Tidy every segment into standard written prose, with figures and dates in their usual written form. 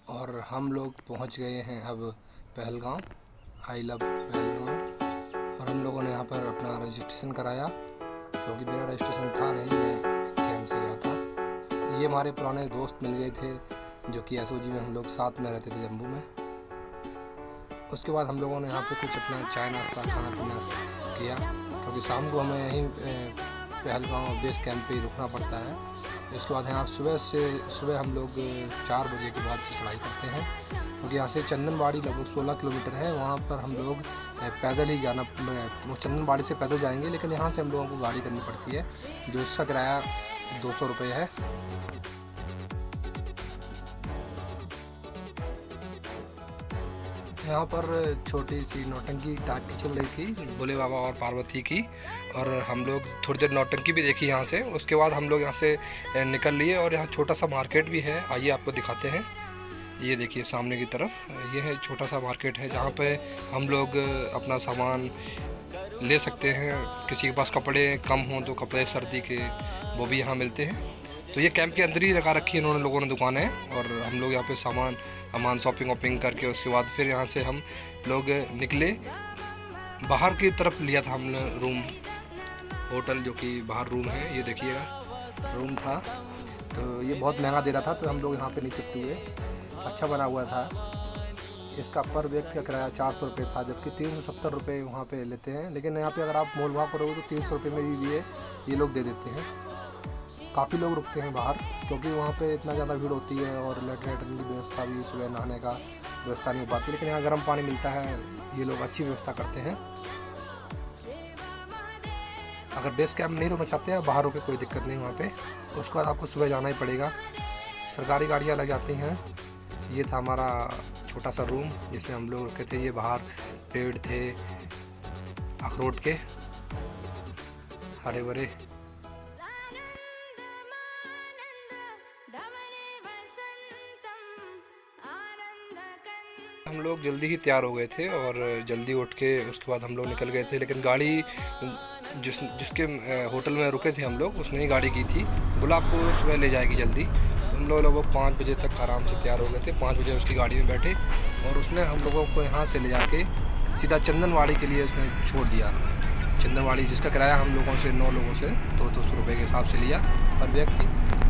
और हम लोग पहुंच गए हैं अब पहलगाम। I love Pahalgam. और हम लोगों ने यहाँ पर अपना रजिस्ट्रेशन कराया क्योंकि मेरा रजिस्ट्रेशन था नहीं, मैं कैंप से गया था। तो ये हमारे पुराने दोस्त मिल गए थे जो कि एसओजी में हम लोग साथ में रहते थे जम्मू में। उसके बाद हम लोगों ने यहाँ पे कुछ अपना चाय नाश्ता खाना पीना किया क्योंकि शाम को हमें यहीं पहलगाम बेस कैंप पे ही रुकना पड़ता है। इसके बाद यहाँ सुबह हम लोग 4 बजे के बाद से चढ़ाई करते हैं क्योंकि यहाँ से चंदनबाड़ी लगभग 16 किलोमीटर है। वहाँ पर हम लोग पैदल ही जाना, चंदनबाड़ी से पैदल जाएंगे, लेकिन यहाँ से हम लोगों को गाड़ी करनी पड़ती है जो इसका किराया 200 रुपये है। यहाँ पर छोटी सी नौटंकी टाइप की चल रही थी भोले बाबा और पार्वती की, और हम लोग थोड़ी देर नौटंकी भी देखी यहाँ से। उसके बाद हम लोग यहाँ से निकल लिए और यहाँ छोटा सा मार्केट भी है, आइए आपको दिखाते हैं। ये देखिए सामने की तरफ ये है छोटा सा मार्केट है जहाँ पे हम लोग अपना सामान ले सकते हैं। किसी के पास कपड़े कम हों तो कपड़े सर्दी के वो भी यहाँ मिलते हैं। तो ये कैंप के अंदर ही लगा रखी है इन्होंने लोगों ने दुकानें, और हम लोग यहाँ पे सामान शॉपिंग वॉपिंग करके उसके बाद फिर यहाँ से हम लोग निकले। बाहर की तरफ लिया था हमने रूम, होटल जो कि बाहर रूम है, ये देखिएगा रूम था। तो ये बहुत महंगा दे रहा था तो हम लोग यहाँ पे नहीं शिफ्ट हुए। अच्छा बना हुआ था। इसका पर व्यक्ति का किराया 400 रुपये था, जबकि 370 रुपये वहाँ पे लेते हैं। लेकिन यहाँ पे अगर आप मोल भाव करोगे तो 300 रुपये में भी ये लोग दे देते हैं। काफ़ी लोग रुकते हैं बाहर क्योंकि वहाँ पे इतना ज़्यादा भीड़ होती है और लैट्रिन की व्यवस्था भी, सुबह नहाने का व्यवस्था नहीं हो पाती। लेकिन यहाँ गर्म पानी मिलता है, ये लोग अच्छी व्यवस्था करते हैं। अगर बेस कैंप नहीं रुकना चाहते हैं बाहर रुके कोई दिक्कत नहीं वहाँ पे। उसके बाद आपको सुबह जाना ही पड़ेगा, सरकारी गाड़ियाँ लग जाती हैं। ये था हमारा छोटा सा रूम जिसमें हम लोग रुके थे। ये बाहर पेड़ थे अखरोट के हरे भरे। हम लोग जल्दी ही तैयार हो गए थे और जल्दी उठ के उसके बाद हम लोग निकल गए थे। लेकिन गाड़ी जिसके होटल में रुके थे हम लोग उसने ही गाड़ी की थी, बोला आपको सुबह ले जाएगी जल्दी। तो हम लोग लगभग 5 बजे तक आराम से तैयार हो गए थे। 5 बजे उसकी गाड़ी में बैठे और उसने हम लोगों को यहाँ से ले जाके सीधा चंदनवाड़ी के लिए उसने छोड़ दिया। चंदनवाड़ी जिसका किराया हम लोगों से 9 लोगों से 200 रुपये के हिसाब से लिया पर व्यक्ति।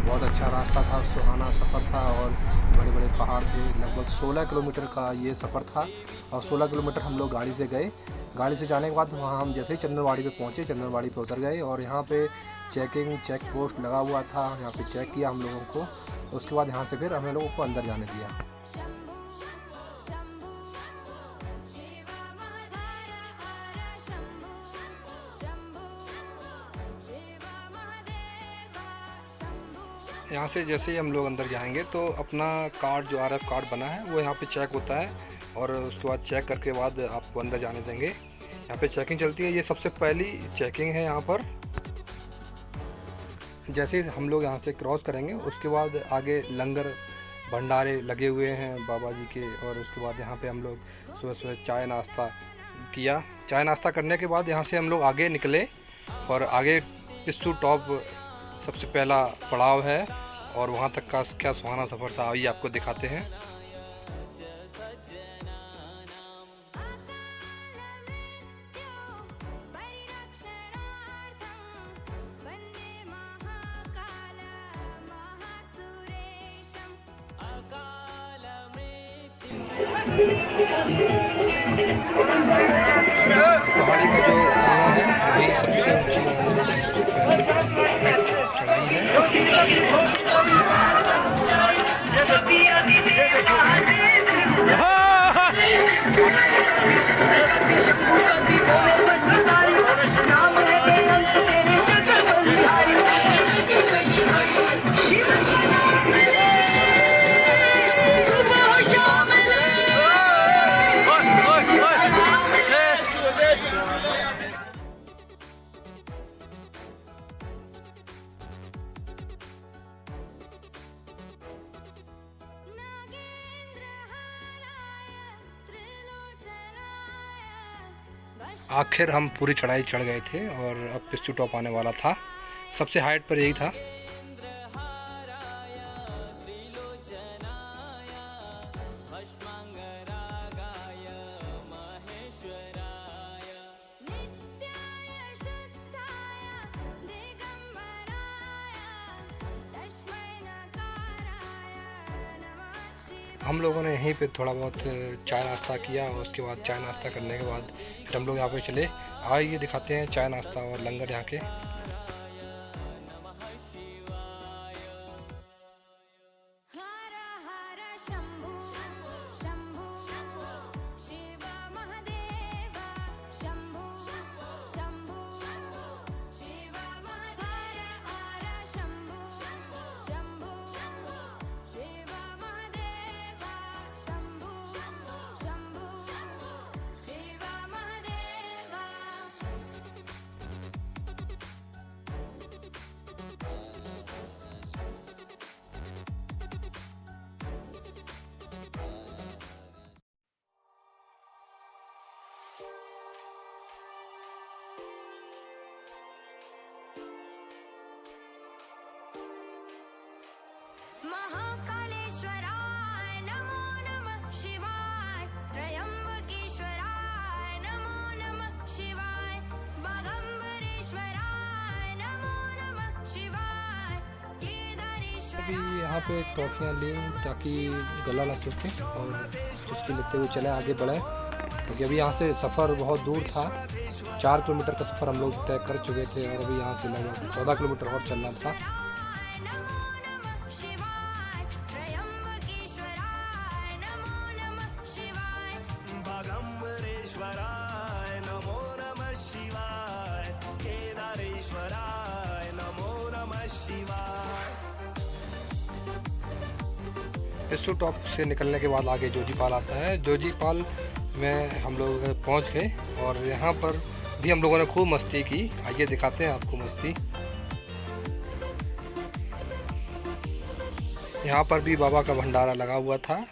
बहुत अच्छा रास्ता था, सुहाना सफ़र था और बड़े बड़े पहाड़ थे। लगभग 16 किलोमीटर का ये सफ़र था और 16 किलोमीटर हम लोग गाड़ी से गए। गाड़ी से जाने के बाद वहाँ हम जैसे ही चंदनवाड़ी पे पहुँचे, चंदनवाड़ी पे उतर गए और यहाँ पे चेक पोस्ट लगा हुआ था। यहाँ पे चेक किया हम लोगों को, उसके बाद यहाँ से फिर हमें लोगों को अंदर जाने दिया। यहाँ से जैसे ही हम लोग अंदर जाएंगे तो अपना कार्ड जो RF कार्ड बना है वो यहाँ पे चेक होता है और उसके बाद चेक करके बाद आपको अंदर जाने देंगे। यहाँ पे चेकिंग चलती है, ये सबसे पहली चेकिंग है यहाँ पर। जैसे ही हम लोग यहाँ से क्रॉस करेंगे उसके बाद आगे लंगर भंडारे लगे हुए हैं बाबा जी के, और उसके बाद यहाँ पे हम लोग सुबह सुबह चाय नाश्ता किया। चाय नाश्ता करने के बाद यहाँ से हम लोग आगे निकले और आगे पिस्सू टॉप सबसे पहला पड़ाव है और वहाँ तक का क्या सुहाना सफ़र था आइए आपको दिखाते हैं। पहाड़ी का जो खाना है वही सबसे ऊँची चढ़ाई आखिर हम पूरी चढ़ाई चढ़ गए थे और अब पिस्सू टॉप आने वाला था। सबसे हाइट पर यही था। हम लोगों ने यहीं पे थोड़ा बहुत चाय नाश्ता किया और उसके बाद चाय नाश्ता करने के बाद फिर हम लोग यहाँ पे चले। आइए दिखाते हैं चाय नाश्ता और लंगर यहाँ के। महाकालेश्वराय नमो नमः शिवाय, त्रयंबकेश्वराय नमो नमः शिवाय, बागंबरेश्वराय नमो नमः शिवाय, केदारेश्वराय। अभी यहाँ पे ट्रॉफियाँ ली ताकि गला ना सूखे और चुस्की लेते हुए चले आगे बढ़े, क्योंकि अभी यहाँ से सफ़र बहुत दूर था। 4 किलोमीटर का सफ़र हम लोग तय कर चुके थे और अभी यहाँ से लगभग 14 किलोमीटर और चलना था। पिस्सू टॉप से निकलने के बाद आगे जोजीपाल आता है। जोजीपाल में हम लोग पहुंच गए और यहाँ पर भी हम लोगों ने खूब मस्ती की। आइए दिखाते हैं आपको मस्ती। यहाँ पर भी बाबा का भंडारा लगा हुआ था।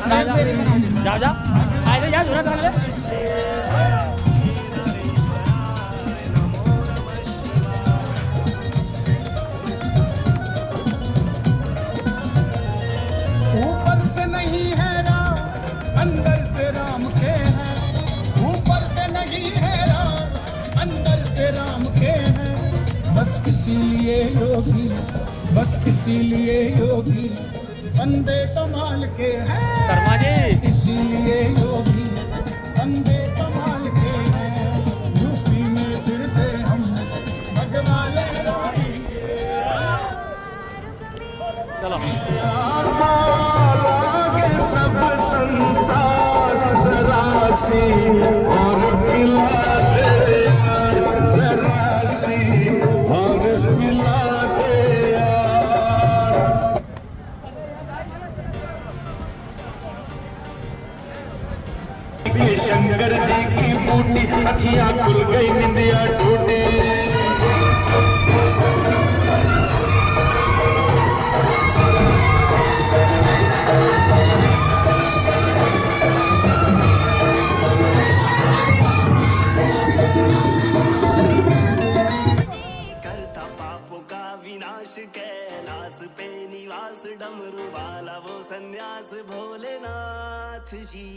जा जा आए जा दूरा कर ले ऊपर से नहीं है राम अंदर से राम के हैं ऊपर से नहीं है राम अंदर से राम के हैं बस इसीलिए योगी बंदे कमाल के हैं शर्मा जी इसीलिए योगी बंदे कमाल के हैं यूपी में फिर से हम भगवान लहराएंगे चलो सब संसार जरासी और पिला दे जरासी और पिला दे शंकर जी की बूटी अखियां खुल गई निंदिया टूटी करता पापों का विनाश कैलाश पे निवास डमरू वाला वो सन्यास भोलेनाथ जी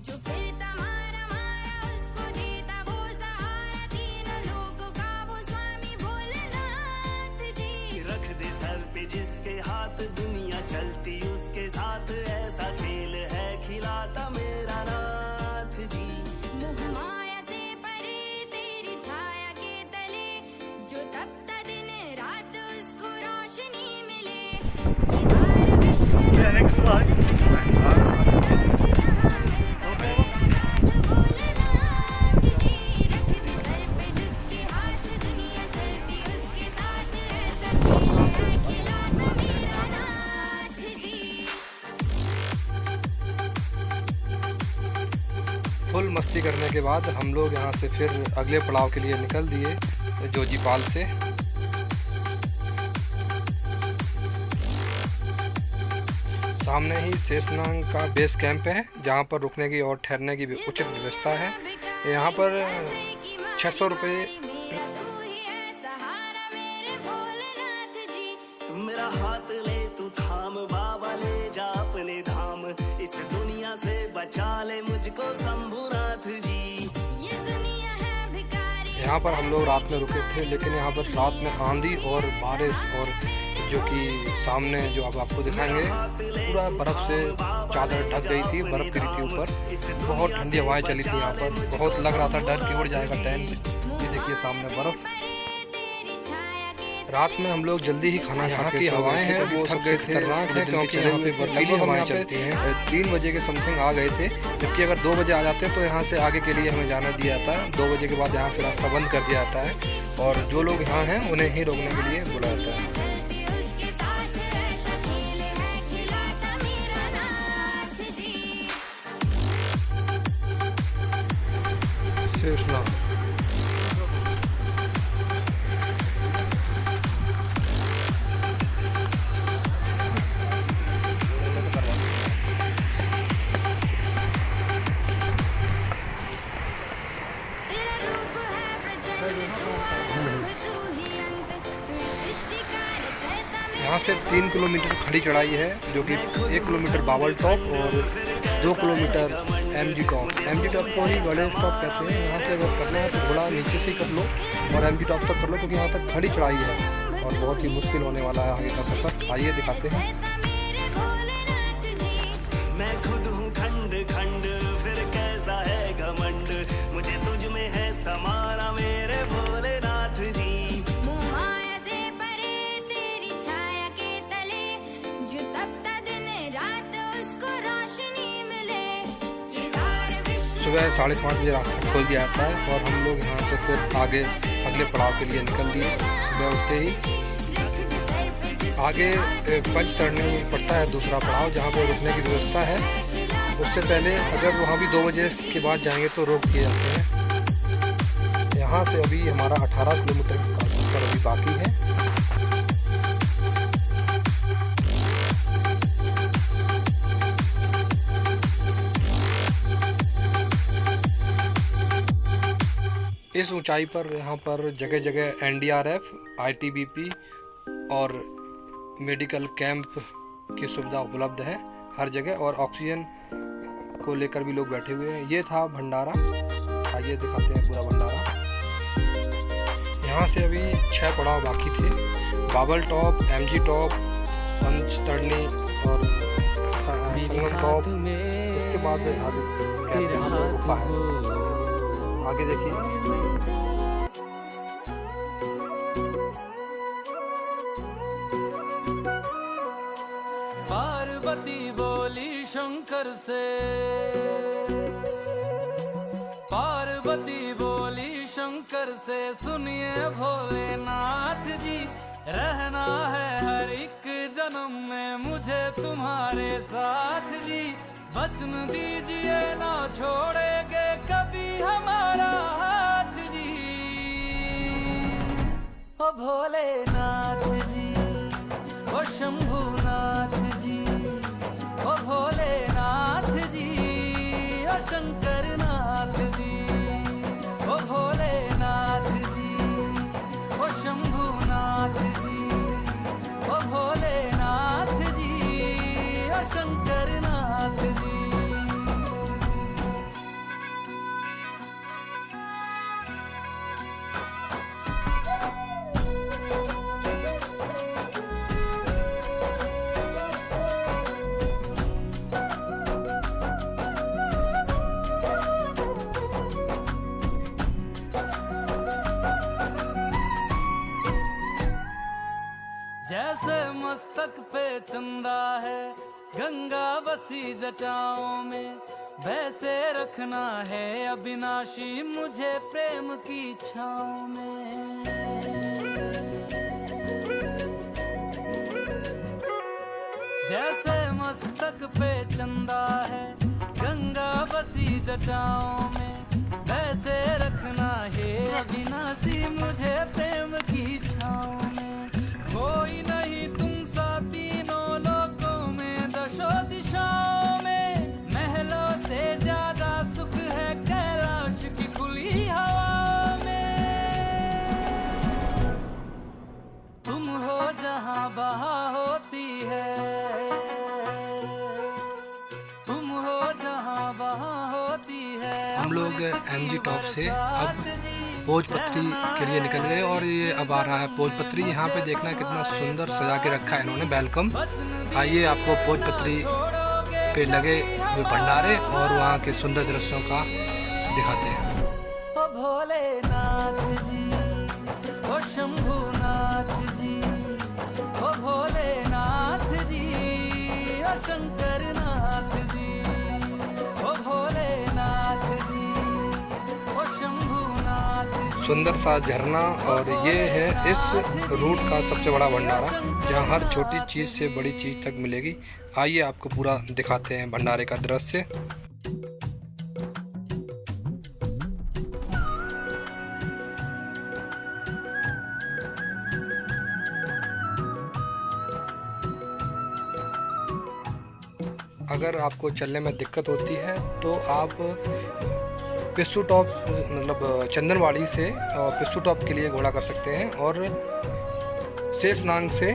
जो फिरता मारा मारा उसको देता वो सहारा तीनों लोगों का वो स्वामी भोलेनाथ जी रख दे सर पे जिसके हाथ दुनिया चलती उसके साथ ऐसा खेल है खिलाता मेरा नाथ जी मोह माया से परे तेरी छाया के तले जो तपता दिन रात उसको रोशनी मिले फुल मस्ती करने के बाद हम लोग यहाँ से फिर अगले पड़ाव के लिए निकल दिए जोजीपाल से। सामने ही शेषनाग का बेस कैंप है जहाँ पर रुकने की और ठहरने की भी उचित व्यवस्था है। यहाँ पर 600 रुपये मेरा हाथ ले तू थाम बाबा ले जा अपने धाम इस दुनिया से बचा ले मुझको शंभुनाथ जी ये दुनिया है भिखारी यहाँ पर हम लोग रात में रुके थे, लेकिन यहाँ पर रात में आंधी और बारिश और जो कि सामने जो अब आपको दिखाएंगे पूरा बर्फ़ से चादर ढक गई थी, बर्फ़ गिरी थी ऊपर, बहुत ठंडी हवाएं चली थी यहाँ पर, बहुत लग रहा था डर कि उड़ जाएगा टेंट। ये देखिए सामने बर्फ़। रात में हम लोग जल्दी ही खाना खा के हवाएं हैं वो थक गए थे, क्योंकि यहाँ पे बर्फीली हवाएं चलती हैं। 3 बजे के समथिंग आ गए थे, जबकि अगर 2 बजे आ जाते तो यहाँ से आगे के लिए हमें जाना दिया जाता है। 2 बजे के बाद यहाँ से रास्ता बंद कर दिया जाता है और जो लोग यहाँ हैं उन्हें ही रोकने के लिए बुलाया जाता है। शेषनाग यहाँ से 3 किलोमीटर खड़ी चढ़ाई है, जो कि 1 किलोमीटर बावल टॉप और 2 किलोमीटर एमजी टॉप को ही गणेश टॉप कहते हैं। यहाँ से अगर करना है तो थोड़ा नीचे से ही कर लो और एमजी टॉप तक कर लो, क्योंकि यहाँ तक खड़ी चढ़ाई है और बहुत ही मुश्किल होने वाला है आगे का सफर। आइए दिखाते हैं। मैं खुद हूँ खंड खंड फिर कैसा है घमंड मुझे तुझ में है समाना मेरे भोलेनाथ जी माया से परे तेरी छाया के तले जो तपता दिन रात उसको रोशनी मिले। सुबह 5:30 बजे रास्ता खोल दिया जाता है और हम लोग यहाँ से फिर आगे अगले पड़ाव के लिए निकल दिए। सुबह उठते ही आगे पंच चढ़ने पड़ता है दूसरा पड़ाव, जहाँ पर रुकने की व्यवस्था है। उससे पहले अगर वहाँ भी 2 बजे के बाद जाएंगे तो रोक दिए जाते हैं। यहाँ से अभी हमारा 18 किलोमीटर का सफर अभी बाकी है। इस ऊंचाई पर यहाँ पर जगह जगह NDRF, ITBP और मेडिकल कैंप की सुविधा उपलब्ध है हर जगह, और ऑक्सीजन को लेकर भी लोग बैठे हुए हैं। ये था भंडारा, आइए दिखाते हैं पूरा भंडारा। यहाँ से अभी 6 पड़ाव बाकी थे, बाबल टॉप, MG टॉप, पंचतरणी और संगम टॉप। उसके बाद गुफा है, आगे देखिए। पार्वती बोली शंकर से, पार्वती बोली शंकर से, सुनिए भोलेनाथ जी, रहना है हर एक जन्म में मुझे तुम्हारे साथ जी। वचन दीजिए ना छोड़ेंगे कभी हमारा हाथ जी। ओ भोलेनाथ जी, ओ शंभुनाथ जी, ओ भोलेनाथ जी, ओ शंकरनाथ जी, ओ भोलेनाथ जी, ओ शंभुनाथ जी, ओ भोलेनाथ जी, ओ शंकरनाथ जी। जैसे मस्तक पे चंदा है गंगा बसी जटाओं में, वैसे रखना है अविनाशी मुझे प्रेम की छाँव में। जैसे मस्तक पे चंदा है गंगा बसी जटाओं में, वैसे रखना है अविनाशी मुझे प्रेम की छाँव में। कोई नहीं तुम सा तीनों लोकों में, दशों दिशाओं में, महलों से ज्यादा सुख है कैलाश की खुली हवा में। तुम हो जहां बहा होती है, तुम हो जहां बहा होती है। हम लोग MG टॉप से अब भोजपत्री के लिए निकल गए और ये अब आ रहा है भोजपत्री। यहाँ पे देखना कितना सुंदर सजा के रखा है इन्होंने, वेलकम। आइए आपको भोजपत्री पे लगे हुए भंडारे और वहाँ के सुंदर दृश्यों का दिखाते हैं। ओ भोलेनाथ जी, ओ शंभुनाथ जी, ओ भोलेनाथ जी, ओ शंकरनाथ जी, ओ भोलेनाथ जी, ओ शंभुनाथ जी। सुंदर सा झरना, और ये है इस रूट का सबसे बड़ा भंडारा, जहाँ हर छोटी चीज़ से बड़ी चीज़ तक मिलेगी। आइए आपको पूरा दिखाते हैं भंडारे का दृश्य। अगर आपको चलने में दिक्कत होती है तो आप पिस्सू टॉप मतलब चंदनवाड़ी से पिस्सू टॉप के लिए घोड़ा कर सकते हैं, और शेषनाग से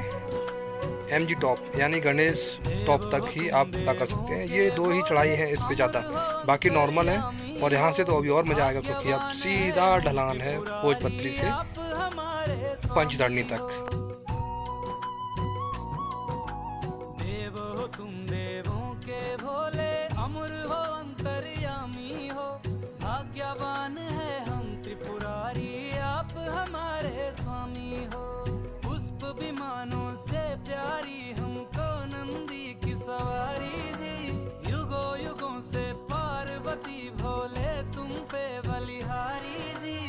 MG टॉप यानी गणेश टॉप तक ही आप कर सकते हैं। ये 2 ही चढ़ाई है, इस पे ज़्यादा, बाकी नॉर्मल है। और यहाँ से तो अभी और मज़ा आएगा क्योंकि अब सीधा ढलान है भोजपत्री से पंचतरणी तक। भाग्यवान है हम त्रिपुरारी, आप हमारे स्वामी हो। पुष्प विमानों से प्यारी हमको नंदी की सवारी जी। युगों युगों से पार्वती भोले तुम पे बलिहारी जी।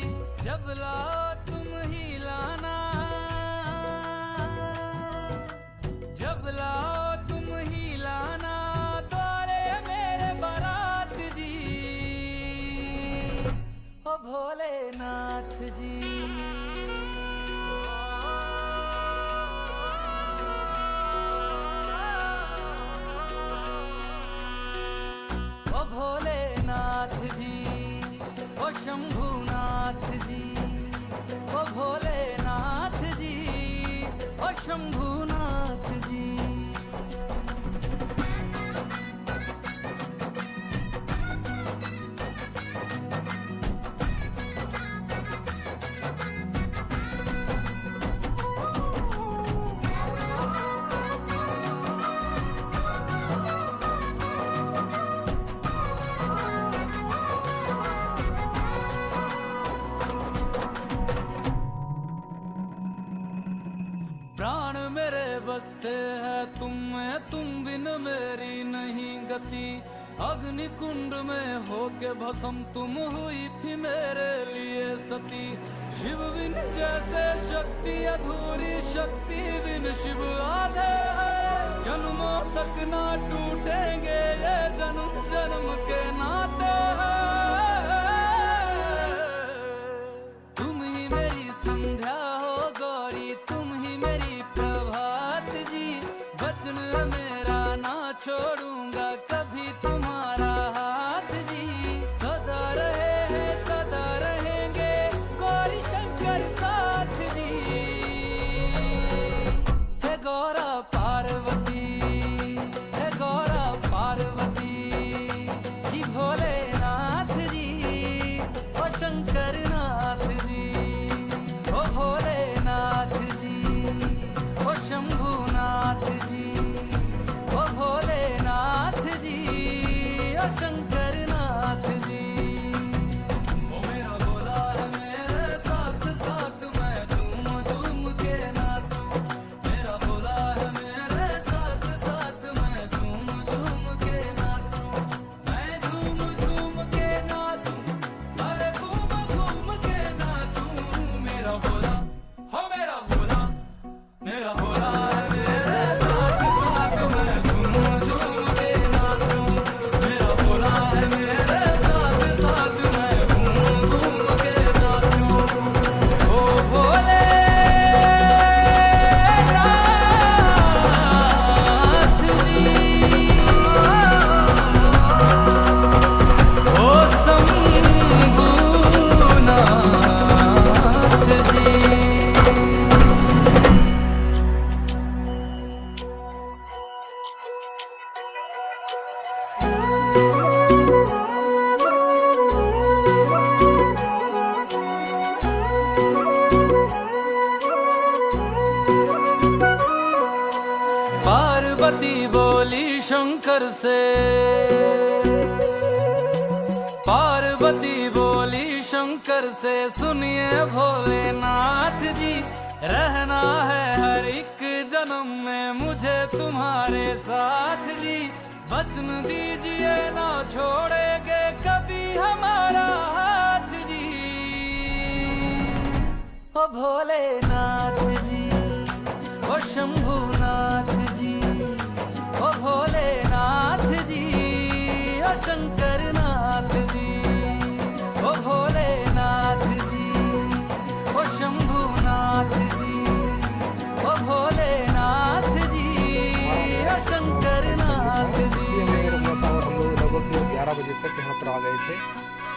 जब लाओ तुम ही लाना, जब लाओ तुम ही लाना, द्वारे मेरे बारात जी। ओ भोलेनाथ जी, ओ भोलेनाथ जी, ओ शंभुनाथ भोलेनाथ जी, ओ भोलेनाथ जी, ओ शंभुनाथ जी। प्राण मेरे बसते हैं तुम में, तुम बिन मेरी नहीं गति। अग्नि कुंड में होके भस्म तुम हुई थी मेरे लिए सती। शिव बिन जैसे शक्ति अधूरी, शक्ति बिन शिव आधे है। जन्मों तक ना टूटेंगे ये जन्म जन्म के नाते हैं। तुम ही मेरी संध्या हो गौरी, तुम ही मेरी प्रभात जी। वचन मेरा ना छोड़ूंगा कभी तुम्हारा हाथ जी। सदा रहे हैं सदा रहेंगे गौरी शंकर साथ जी। हे गौरा पार्वती, हे गौरा पार्वती जी। भोलेनाथ जी, ओ शंकर नाथ जी, ओ भोलेनाथ जी, ओ शंभुनाथ जी, ओ भोलेनाथ जी, ओ शंकर नाथ जी। ओ मेरा भोला है मेरे साथ साथ, मैं झूम झूम के नाचूं। मेरा भोला है मेरे साथ साथ, मैं झूम झूम के नाचूं। मैं झूम झूम के नाचूं, अरे घूम घूम के नाचूं। मेरा भोला हो मेरा भोला, मेरा भोला है मेरे साथ साथ, मैं झूम झूम के नाचूं। मेरा भोला है मेरे साथ साथ, मैं घूम घूम के नाचूं। ओ भोलेनाथ जी, ओ शंभुनाथ जी। पार्वती बोली शंकर से, पार्वती बोली शंकर से, सुनिए भोलेनाथ जी। रहना है हर एक जन्म में मुझे तुम्हारे साथ जी। वचन दीजिए ना छोड़ेंगे कभी हमारा हाथ जी। ओ भोलेनाथ जी, ओ शंभुनाथ जी, ओ भोलेनाथ जी, ओ शंकर नाथ जी, ओ भोलेनाथ जी, ओ शंभुनाथ जी, ओ भोलेनाथ जी, ओ शंकर नाथ जी। इसलिए मैं रुका था और हम लोग लगभग 11 बजे तक यहाँ पर आ गए थे,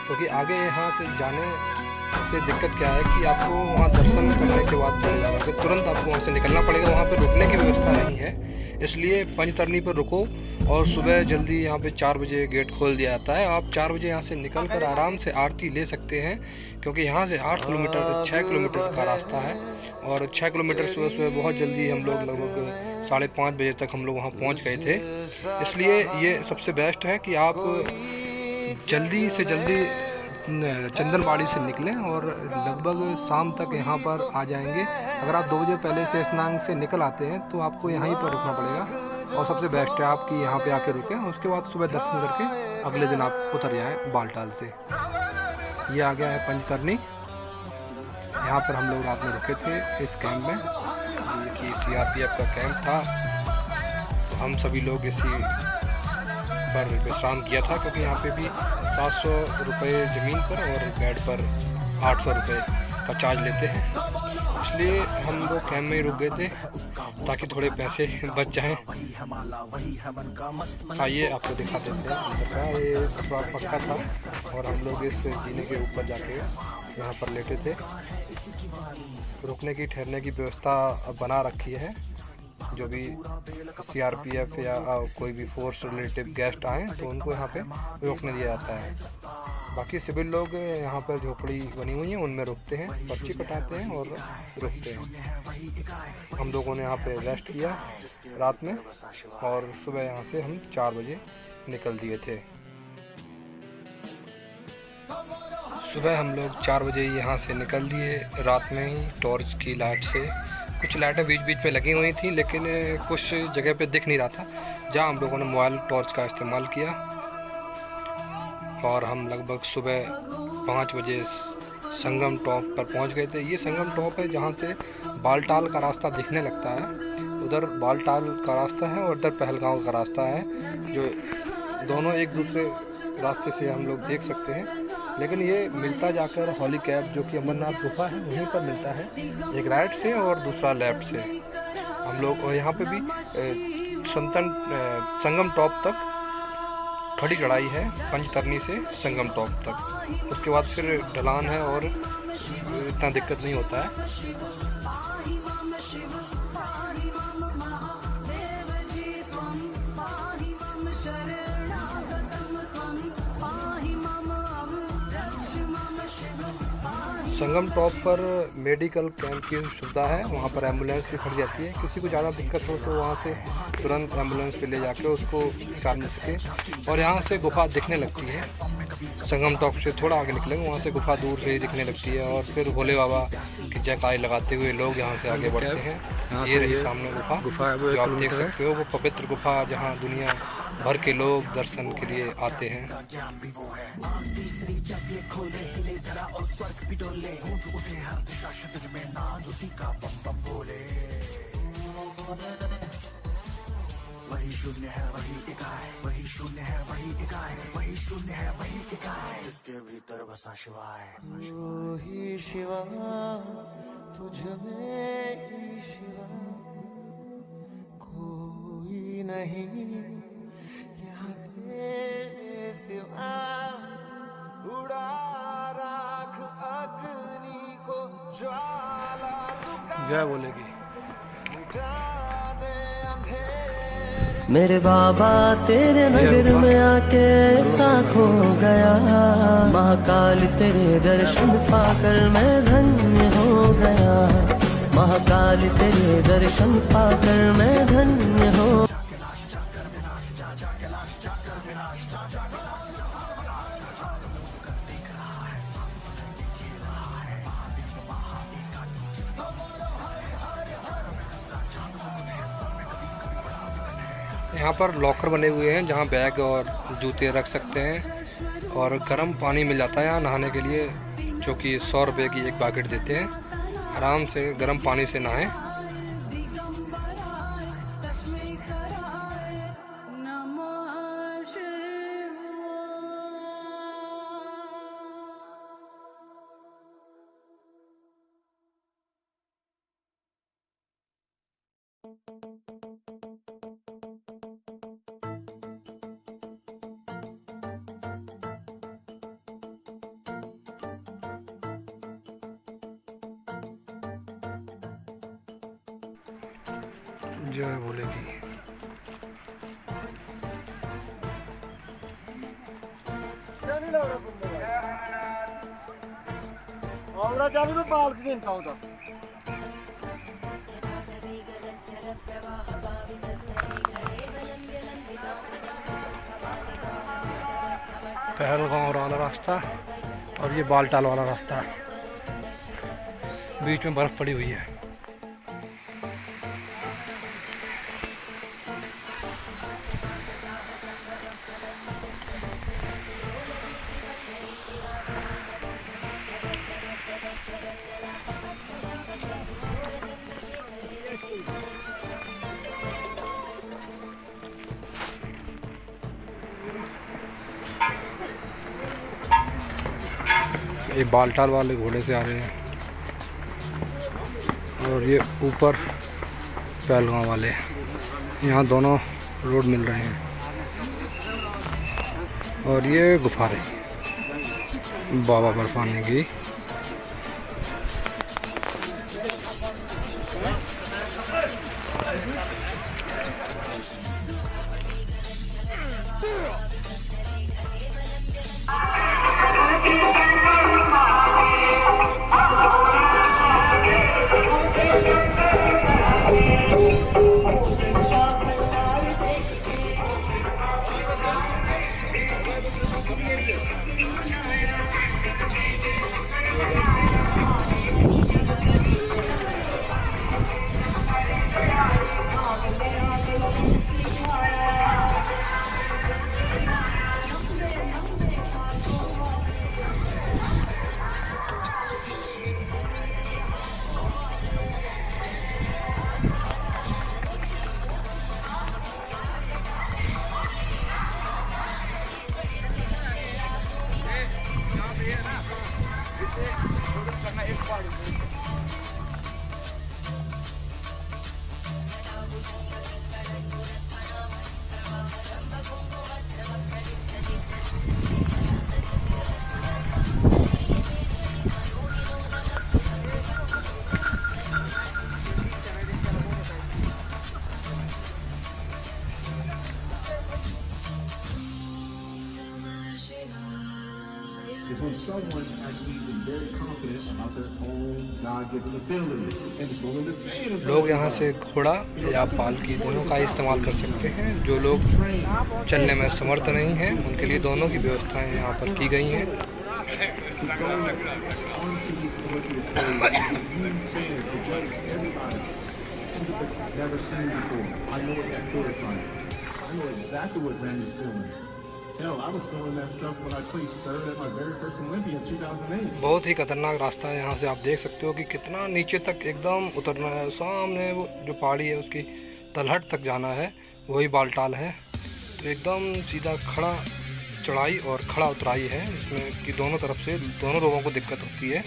क्योंकि आगे यहाँ से जाने से दिक्कत क्या है कि आपको वहाँ दर्शन करने के बाद फिर तुरंत आपको वहाँ से निकलना पड़ेगा। वहाँ पे रुकने की व्यवस्था नहीं है, इसलिए पंचतरनी पर रुको और सुबह जल्दी यहाँ पे 4 बजे गेट खोल दिया जाता है। आप 4 बजे यहाँ से निकल कर आराम से आरती ले सकते हैं, क्योंकि यहाँ से 6 किलोमीटर का रास्ता है और 6 किलोमीटर सुबह सुबह बहुत जल्दी हम लोग लगभग 5:30 बजे तक हम लोग वहाँ पहुँच गए थे। इसलिए ये सबसे बेस्ट है कि आप जल्दी से जल्दी चंदनबाड़ी से निकलें और लगभग शाम तक यहाँ पर आ जाएंगे। अगर आप 2 बजे पहले से स्नान से निकल आते हैं तो आपको यहीं पर रुकना पड़ेगा और सबसे बेस्ट है आपकी यहाँ पे आके रुकें, उसके बाद सुबह दर्शन करके अगले दिन आप उतर जाएँ बालटाल से। ये आ गया है पंचतरनी, यहाँ पर हम लोग रात में रुके थे इस कैंप में, कि CRPF का कैंप था। हम सभी लोग इसी पर विश्राम किया था, क्योंकि यहाँ पे भी 700 रुपये ज़मीन पर और बेड पर 800 रुपये का चार्ज लेते हैं, इसलिए हम लोग कैंप में ही रुक गए थे। ताकि थोड़े पैसे बच जाएं। आइए आपको दिखा देते हैं अंदर का। ये थोड़ा पक्का था और हम लोग इस जीने के ऊपर जाके यहाँ पर लेटे थे। रुकने की ठहरने की व्यवस्था बना रखी है। जो भी CRPF या कोई भी फोर्स रिलेटिव गेस्ट आए तो उनको यहाँ पे रोकने दिया जाता है। बाकी सिविल लोग यहाँ पर झोपड़ी बनी हुई है उनमें रुकते हैं, पर्ची कटाते हैं और रुकते हैं। हम लोगों ने यहाँ पे रेस्ट किया रात में और सुबह यहाँ से हम 4 बजे निकल दिए थे। सुबह हम लोग 4 बजे यहाँ से निकल दिए, रात में ही टॉर्च की लाइट से। कुछ लाइटें बीच बीच में लगी हुई थी लेकिन कुछ जगह पे दिख नहीं रहा था, जहाँ हम लोगों ने मोबाइल टॉर्च का इस्तेमाल किया। और हम लगभग सुबह 5 बजे संगम टॉप पर पहुंच गए थे। ये संगम टॉप है जहाँ से बालटाल का रास्ता दिखने लगता है। उधर बालटाल का रास्ता है और इधर पहलगांव का रास्ता है, जो दोनों एक दूसरे रास्ते से हम लोग देख सकते हैं। लेकिन ये मिलता जाकर हॉली कैप जो कि अमरनाथ गुफा है वहीं पर मिलता है, एक राइट से और दूसरा लेफ्ट से। हम लोग और यहाँ पे भी संगम टॉप तक खड़ी चढ़ाई है, पंचतरनी से संगम टॉप तक। उसके बाद फिर ढलान है और इतना दिक्कत नहीं होता है। संगम टॉप पर मेडिकल कैंप की सुविधा है, वहाँ पर एम्बुलेंस भी खड़ी जाती है। किसी को ज़्यादा दिक्कत हो तो वहाँ से तुरंत एम्बुलेंस पे ले जाके उसको उपचार मिल सके। और यहाँ से गुफा दिखने लगती है, संगम टॉप से थोड़ा आगे निकलेंगे वहाँ से गुफा दूर से ही दिखने लगती है। और फिर भोले बाबा की जयकारी लगाते हुए लोग यहाँ से आगे बढ़ते हैं। ये रही सामने गुफा जो आप देख सकते हो, वो पवित्र गुफा जहाँ दुनिया भर के लोग दर्शन के लिए आते हैं। वही शून्य है वही इकाई, वही शून्य है वही इकाई, वही शून्य है वही इकाई, जिसके भीतर बसा शिवाय। वही शिवा तुझ में ही शिवा, कोई नहीं यहाँ तेरे सिवा। उड़ा राख अग्नि को ज्वाला जय बोलेगी। मेरे बाबा तेरे नगर में आके ऐसा खो गया, महाकाल तेरे दर्शन पाकर मैं धन्य हो गया, महाकाल तेरे दर्शन पाकर मैं धन्य हो। यहाँ पर लॉकर बने हुए हैं जहाँ बैग और जूते रख सकते हैं। और गर्म पानी मिल जाता है यहाँ नहाने के लिए, जो कि 100 रुपये की एक बकेट देते हैं। आराम से गर्म पानी से नहाएं। जय बोलेगी। पहलगांव वाला रास्ता और ये बालटाल वाला रास्ता, बीच में बर्फ पड़ी हुई है। ये बालटाल वाले घोड़े से आ रहे हैं और ये ऊपर पहलगाम वाले, यहाँ दोनों रोड मिल रहे हैं। और ये गुफा रही बाबा बर्फानी की। Is when someone actually is very confident about their own God-given ability and is willing to say it. लोग यहाँ से घोड़ा या पालकी दोनों का इस्तेमाल कर सकते हैं। जो लोग चलने में समर्थ नहीं हैं उनके लिए दोनों की व्यवस्थाएं यहाँ पर की गई हैं। To go onto these Olympia stage, you fans, the judges, everybody, people that they've never seen before. I know what that feels like. I know exactly what Randy's feeling. Hell, I was feeling that stuff when I placed third at my very first Olympia in 2008. बहुत ही खतरनाक रास्ता है। यहाँ से आप देख सकते हो कि कितना नीचे तक एकदम उतरना है। सामने वो जो पहाड़ी है उसकी तलहट तक जाना है, वही बालटाल है। तो एकदम सीधा खड़ा चढ़ाई और खड़ा उतराई है, इसमें कि दोनों तरफ से दोनों लोगों को दिक्कत होती है।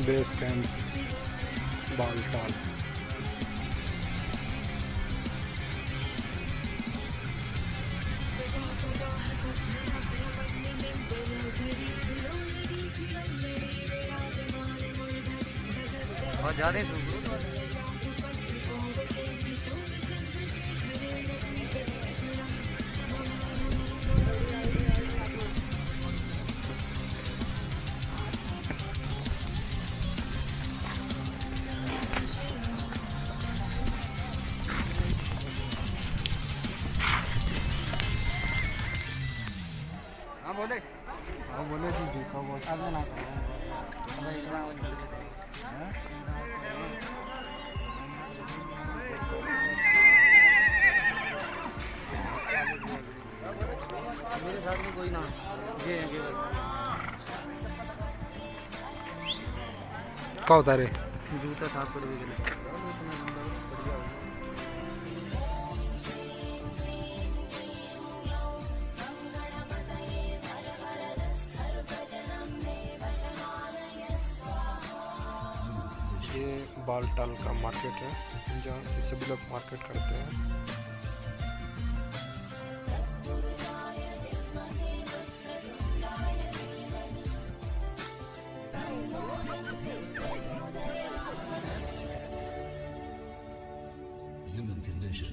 Base camp Baltal. बहुत ज़्यादा बोले कि जूता बहुत आगे ना मेरे साथ में कोई ना क्या होता है रे? जूता साफ कर देगा। ये बालटाल का मार्केट है जहाँ से सभी लोग मार्केट करते हैं। Human condition